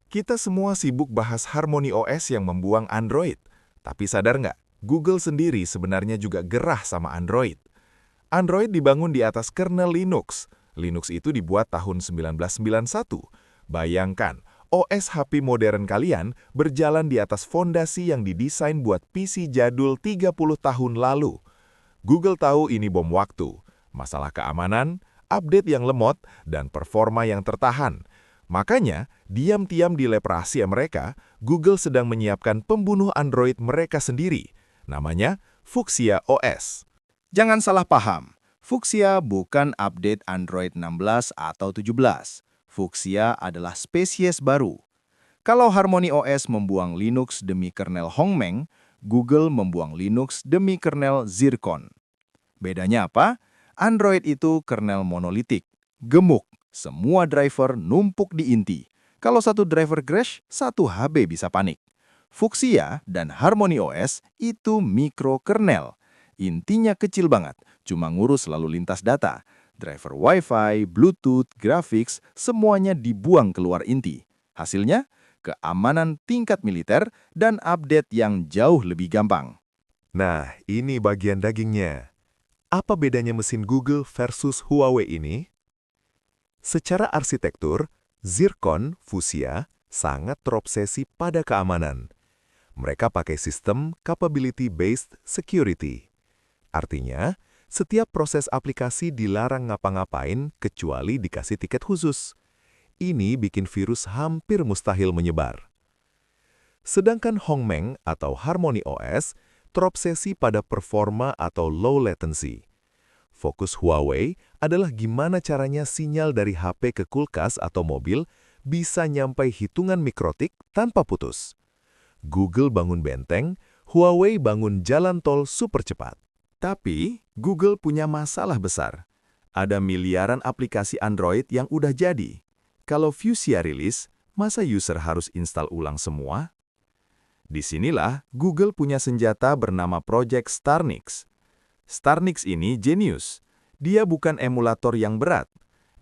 Kita semua sibuk bahas Harmony OS yang membuang Android. Tapi sadar nggak, Google sendiri sebenarnya juga gerah sama Android. Android dibangun di atas kernel Linux. Linux itu dibuat tahun 1991. Bayangkan, OS HP modern kalian berjalan di atas fondasi yang didesain buat PC jadul 30 tahun lalu. Google tahu ini bom waktu, masalah keamanan, update yang lemot, dan performa yang tertahan. Makanya, diam-diam di lab rahasia mereka, Google sedang menyiapkan pembunuh Android mereka sendiri. Namanya Fuchsia OS. Jangan salah paham, Fuchsia bukan update Android 16 atau 17. Fuchsia adalah spesies baru. Kalau Harmony OS membuang Linux demi kernel Hongmeng, Google membuang Linux demi kernel Zircon. Bedanya apa? Android itu kernel monolitik, gemuk, semua driver numpuk di inti. Kalau satu driver crash, satu HB bisa panik. Fuchsia dan Harmony OS itu mikrokernel. Intinya kecil banget, cuma ngurus lalu lintas data. Driver Wi-Fi, Bluetooth, graphics, semuanya dibuang keluar inti. Hasilnya, keamanan tingkat militer dan update yang jauh lebih gampang. Nah, ini bagian dagingnya. Apa bedanya mesin Google versus Huawei ini? Secara arsitektur, Zircon Fuchsia sangat terobsesi pada keamanan. Mereka pakai sistem Capability-Based Security. Artinya, setiap proses aplikasi dilarang ngapa-ngapain kecuali dikasih tiket khusus. Ini bikin virus hampir mustahil menyebar. Sedangkan Hongmeng atau Harmony OS terobsesi pada performa atau low latency. Fokus Huawei adalah gimana caranya sinyal dari HP ke kulkas atau mobil bisa nyampai hitungan mikrotik tanpa putus. Google bangun benteng, Huawei bangun jalan tol super cepat. Tapi, Google punya masalah besar. Ada miliaran aplikasi Android yang udah jadi. Kalau Fuchsia rilis, masa user harus install ulang semua? Disinilah Google punya senjata bernama Project Starnix. Starnix ini jenius. Dia bukan emulator yang berat.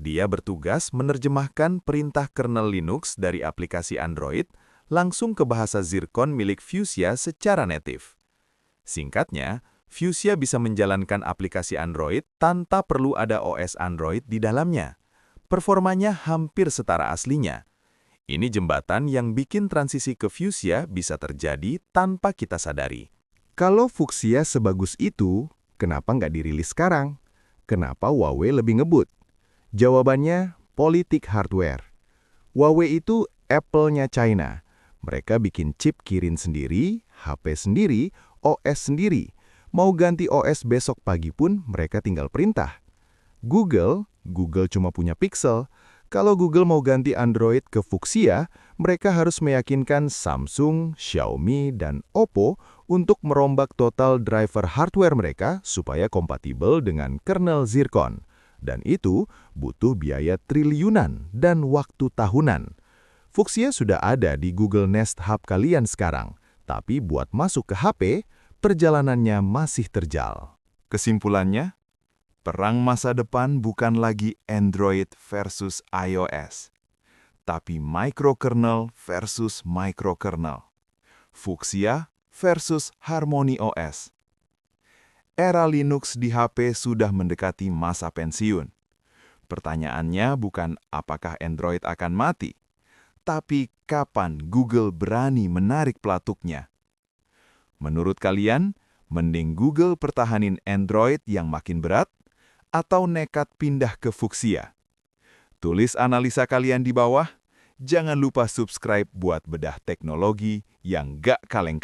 Dia bertugas menerjemahkan perintah kernel Linux dari aplikasi Android langsung ke bahasa Zircon milik Fuchsia secara native. Singkatnya, Fuchsia bisa menjalankan aplikasi Android tanpa perlu ada OS Android di dalamnya. Performanya hampir setara aslinya. Ini jembatan yang bikin transisi ke Fuchsia bisa terjadi tanpa kita sadari. Kalau Fuchsia sebagus itu, kenapa nggak dirilis sekarang? Kenapa Huawei lebih ngebut? Jawabannya, politik hardware. Huawei itu Apple-nya China. Mereka bikin chip Kirin sendiri, HP sendiri, OS sendiri. Mau ganti OS besok pagi pun mereka tinggal perintah. Google cuma punya Pixel. Kalau Google mau ganti Android ke Fuchsia, mereka harus meyakinkan Samsung, Xiaomi, dan Oppo untuk merombak total driver hardware mereka supaya kompatibel dengan kernel Zircon. Dan itu butuh biaya triliunan dan waktu tahunan. Fuchsia sudah ada di Google Nest Hub kalian sekarang, tapi buat masuk ke HP, perjalanannya masih terjal. Kesimpulannya, perang masa depan bukan lagi Android versus iOS, tapi microkernel versus microkernel. Fuchsia versus Harmony OS. Era Linux di HP sudah mendekati masa pensiun. Pertanyaannya bukan apakah Android akan mati, tapi kapan Google berani menarik pelatuknya. Menurut kalian, mending Google pertahanin Android yang makin berat, atau nekat pindah ke Fuchsia? Tulis analisa kalian di bawah. Jangan lupa subscribe buat bedah teknologi yang gak kaleng-kaleng.